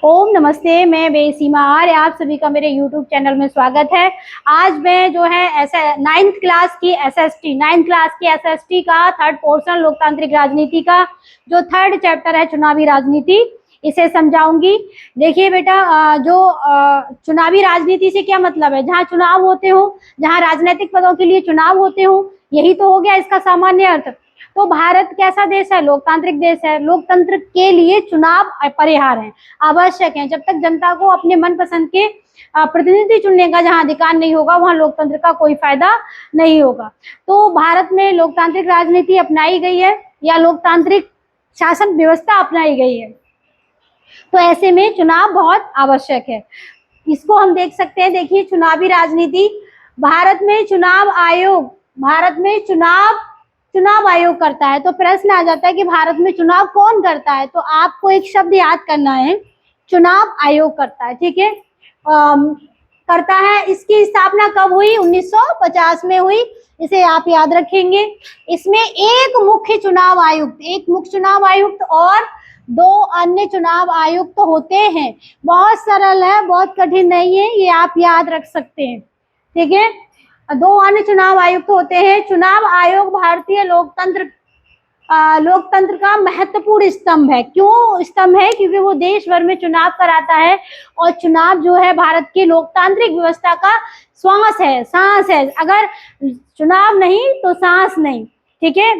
ओम नमस्ते। मैं बेसीमा आर्य, आप सभी का मेरे यूट्यूब चैनल में स्वागत है। आज मैं जो है ऐसा नाइन्थ क्लास की एसएसटी का थर्ड पोर्शन लोकतांत्रिक राजनीति का जो थर्ड चैप्टर है चुनावी राजनीति, इसे समझाऊंगी। देखिए बेटा, चुनावी राजनीति से क्या मतलब है? जहाँ चुनाव होते हो, जहाँ राजनीतिक पदों के लिए चुनाव होते हो, यही तो हो गया इसका सामान्य अर्थ। तो भारत कैसा देश है? लोकतांत्रिक देश है। लोकतंत्र के लिए चुनाव अपरिहार्य है, आवश्यक है। जब तक जनता को अपने मनपसंद के प्रतिनिधि चुनने का जहां अधिकार नहीं होगा, वहां लोकतंत्र का कोई फायदा नहीं होगा। तो भारत में लोकतांत्रिक राजनीति अपनाई गई है या लोकतांत्रिक शासन व्यवस्था अपनाई गई है, तो ऐसे में चुनाव बहुत आवश्यक है। इसको हम देख सकते हैं। देखिए, चुनावी राजनीति, भारत में चुनाव आयोग करता है। तो प्रश्न आ जाता है कि भारत में चुनाव कौन करता है? तो आपको एक शब्द याद करना है, चुनाव आयोग करता है। ठीक है, करता है। इसकी स्थापना कब हुई? 1950 में हुई। इसे आप याद रखेंगे। इसमें एक मुख्य चुनाव आयुक्त और 2 अन्य चुनाव आयुक्त होते हैं। बहुत सरल है, बहुत कठिन नहीं है, ये आप याद रख सकते हैं। ठीक है, 2 अन्य चुनाव आयुक्त होते हैं। चुनाव आयोग भारतीय लोकतंत्र का महत्वपूर्ण स्तंभ है। क्यों स्तंभ है? क्योंकि वो देश भर में चुनाव कराता है, और चुनाव जो है भारत की लोकतांत्रिक व्यवस्था का सांस है। अगर चुनाव नहीं तो सांस नहीं। ठीक है,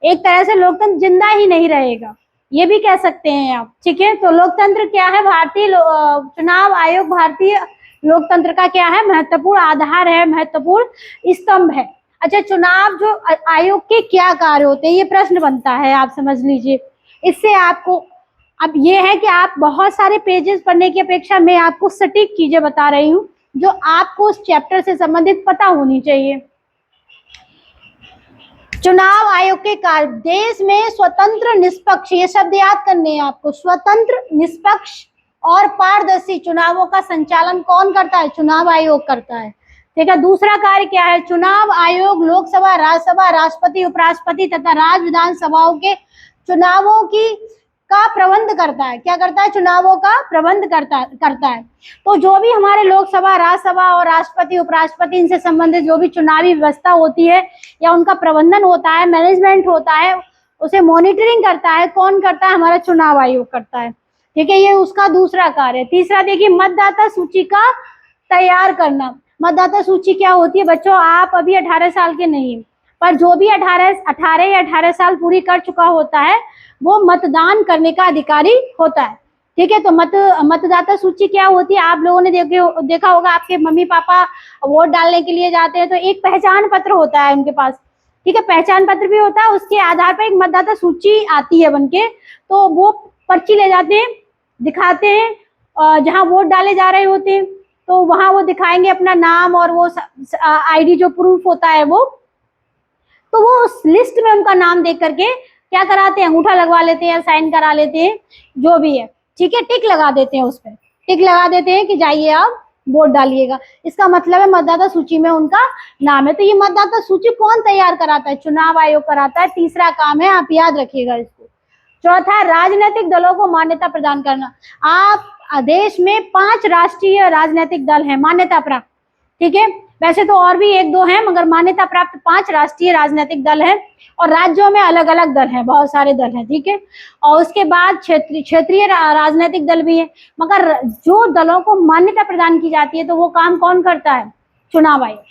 एक तरह से लोकतंत्र जिंदा ही नहीं रहेगा, ये भी कह सकते हैं आप। ठीक है, तो लोकतंत्र क्या है? चुनाव आयोग भारतीय लोकतंत्र का क्या है? महत्वपूर्ण आधार है, महत्वपूर्ण स्तंभ है। अच्छा, चुनाव जो आयोग के क्या कार्य होते हैं, ये प्रश्न बनता है, आप समझ लीजिए। इससे आपको अब ये है कि आप बहुत सारे पेजेस पढ़ने की अपेक्षा मैं आपको सटीक चीजें बता रही हूँ जो आपको उस चैप्टर से संबंधित पता होनी चाहिए। चुनाव आयोग के कार्य, देश में स्वतंत्र निष्पक्ष, ये शब्द याद करने हैं आपको, स्वतंत्र निष्पक्ष और पारदर्शी चुनावों का संचालन कौन करता है? चुनाव आयोग करता है। ठीक है, दूसरा कार्य क्या है? चुनाव आयोग लोकसभा, राज्यसभा, राष्ट्रपति, उपराष्ट्रपति तथा राज्य विधानसभाओं के चुनावों का प्रबंध करता है। क्या करता है? चुनावों का प्रबंध करता है। तो जो भी हमारे लोकसभा, राज्यसभा और राष्ट्रपति, उपराष्ट्रपति, इनसे संबंधित जो भी चुनावी व्यवस्था होती है या उनका प्रबंधन होता है, मैनेजमेंट होता है, उसे मॉनिटरिंग करता है। कौन करता है? हमारा चुनाव आयोग करता है। ठीक है, ये उसका दूसरा कार्य है। तीसरा देखिए, मतदाता सूची का तैयार करना। मतदाता सूची क्या होती है बच्चों? आप अभी 18 साल के नहीं, पर जो भी 18 साल पूरी कर चुका होता है, वो मतदान करने का अधिकारी होता है। ठीक है, तो मतदाता सूची क्या होती है? आप लोगों ने देखा होगा, आपके मम्मी पापा वोट डालने के लिए जाते हैं तो एक पहचान पत्र होता है उनके पास। ठीक है, पहचान पत्र भी होता है, उसके आधार पर एक मतदाता सूची आती है बनके। तो वो पर्ची ले जाते हैं, दिखाते हैं, जहाँ वोट डाले जा रहे होते हैं, तो वहां वो दिखाएंगे अपना नाम और वो आईडी जो प्रूफ होता है वो। तो वो उस लिस्ट में उनका नाम देख करके क्या कराते हैं? अंगूठा लगवा लेते हैं, साइन करा लेते हैं, जो भी है। ठीक है, टिक लगा देते हैं, उस पर टिक लगा देते हैं कि जाइए आप वोट डालिएगा। इसका मतलब है मतदाता सूची में उनका नाम है। तो ये मतदाता सूची कौन तैयार कराता है? चुनाव आयोग कराता है। तीसरा काम है, आप याद रखिएगा इसको। चौथा, राजनीतिक दलों को मान्यता प्रदान करना। आप देश में 5 राष्ट्रीय राजनीतिक दल हैं मान्यता प्राप्त। ठीक है, वैसे तो और भी 1-2 हैं, मगर मान्यता प्राप्त 5 राष्ट्रीय राजनीतिक दल हैं, और राज्यों में अलग अलग दल हैं, बहुत सारे दल हैं। ठीक है, और उसके बाद क्षेत्रीय राजनीतिक दल भी है। मगर जो दलों को मान्यता प्रदान की जाती है, तो वो काम कौन करता है? चुनाव आयोग।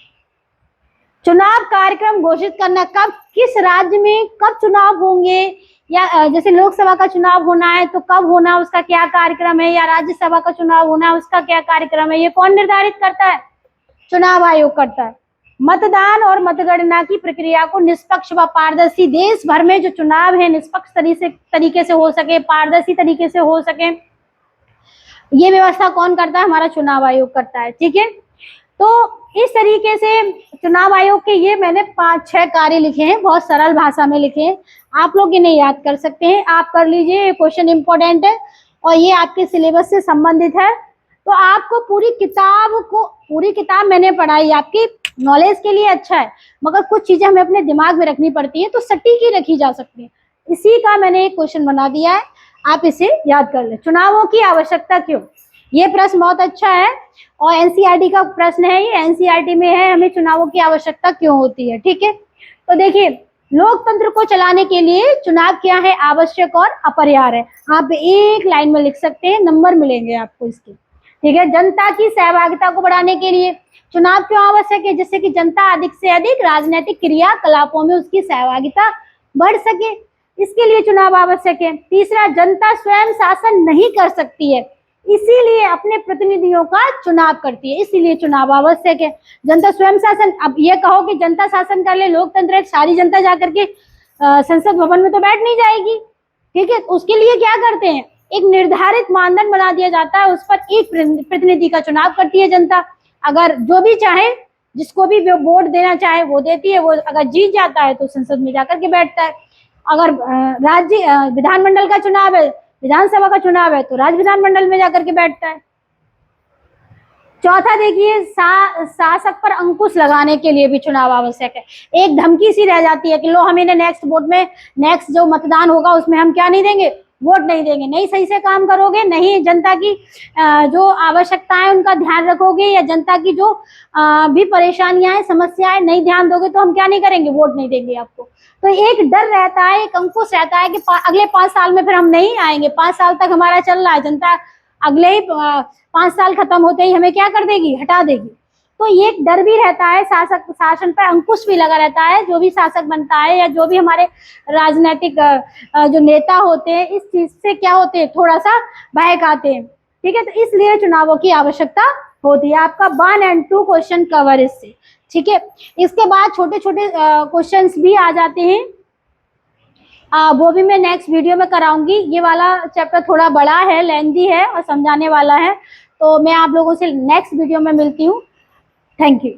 चुनाव कार्यक्रम घोषित करना, कब किस राज्य में कब चुनाव होंगे, या जैसे लोकसभा का चुनाव होना है तो कब होना, उसका क्या कार्यक्रम है, या राज्यसभा का चुनाव होना है उसका क्या कार्यक्रम है, ये कौन निर्धारित करता है? चुनाव आयोग करता है। मतदान और मतगणना की प्रक्रिया को निष्पक्ष व पारदर्शी, देश भर में जो चुनाव है निष्पक्ष तरीके से हो सके, पारदर्शी तरीके से हो सके, ये व्यवस्था कौन करता है? हमारा चुनाव आयोग करता है। ठीक है, तो इस तरीके से चुनाव आयोग के ये मैंने 5-6 कार्य लिखे हैं, बहुत सरल भाषा में लिखे हैं। आप लोग इन्हें याद कर सकते हैं, आप कर लीजिए, ये क्वेश्चन इंपॉर्टेंट है और ये आपके सिलेबस से संबंधित है। तो आपको पूरी किताब मैंने पढ़ाई, आपकी नॉलेज के लिए अच्छा है, मगर कुछ चीजें हमें अपने दिमाग में रखनी पड़ती है, तो सटीक ही रखी जा सकती है। इसी का मैंने एक क्वेश्चन बना दिया है, आप इसे याद कर ले। चुनावों की आवश्यकता क्यों, ये प्रश्न बहुत अच्छा है और एनसीईआरटी का प्रश्न है, ये एनसीईआरटी में है, हमें चुनावों की आवश्यकता क्यों होती है। ठीक है, तो देखिए लोकतंत्र को चलाने के लिए चुनाव क्या है, आवश्यक और अपरिहार्य है। आप एक लाइन में लिख सकते हैं, नंबर मिलेंगे आपको इसके। ठीक है, जनता की सहभागिता को बढ़ाने के लिए चुनाव क्यों आवश्यक है, जिससे कि जनता अधिक से अधिक राजनीतिक क्रियाकलापों में उसकी सहभागिता बढ़ सके, इसके लिए चुनाव आवश्यक है। तीसरा, जनता स्वयं शासन नहीं कर सकती है, इसीलिए अपने प्रतिनिधियों का चुनाव करती है, इसीलिए चुनाव आवश्यक है। जनता स्वयं शासन, अब ये कहो कि जनता शासन कर ले, लोकतंत्र है, सारी जनता जाकर के संसद भवन में तो बैठ नहीं जाएगी। ठीक है, उसके लिए क्या करते हैं, एक निर्धारित मानदंड बना दिया जाता है, उस पर एक प्रतिनिधि का चुनाव करती है जनता। अगर जो भी चाहे, जिसको भी वोट देना चाहे वो देती है, वो अगर जीत जाता है तो संसद में जाकर के बैठता है। अगर राज्य विधानमंडल का चुनाव है, विधानसभा का चुनाव है, तो राज्य विधानमंडल में जाकर के बैठता है। चौथा देखिए, शासक पर अंकुश लगाने के लिए भी चुनाव आवश्यक है। एक धमकी सी रह जाती है कि लो हम इन्हें नेक्स्ट वोट में, नेक्स्ट जो मतदान होगा उसमें हम क्या नहीं देंगे, वोट नहीं देंगे, नहीं सही से काम करोगे, नहीं जनता की जो आवश्यकताएं उनका ध्यान रखोगे, या जनता की जो भी परेशानियां हैं, समस्याएं नहीं ध्यान दोगे, तो हम क्या नहीं करेंगे, वोट नहीं देंगे आपको। तो एक डर रहता है, एक अंकुश रहता है कि अगले 5 साल में फिर हम नहीं आएंगे, 5 साल तक हमारा चल रहा है, जनता अगले ही 5 साल खत्म होते ही हमें क्या कर देगी, हटा देगी। तो ये एक डर भी रहता है, शासन पर अंकुश भी लगा रहता है। जो भी शासक बनता है या जो भी हमारे राजनीतिक जो नेता होते हैं, इस चीज से क्या होते हैं, थोड़ा सा बहकाते हैं। ठीक है, तो इसलिए चुनावों की आवश्यकता होती है। आपका 1 और 2 क्वेश्चन कवर इससे। ठीक है, इसके बाद छोटे छोटे क्वेश्चंस भी आ जाते हैं, वो भी मैं नेक्स्ट वीडियो में कराऊंगी। ये वाला चैप्टर थोड़ा बड़ा है, लेंथी है और समझाने वाला है, तो मैं आप लोगों से नेक्स्ट वीडियो में मिलती हूँ। Thank you.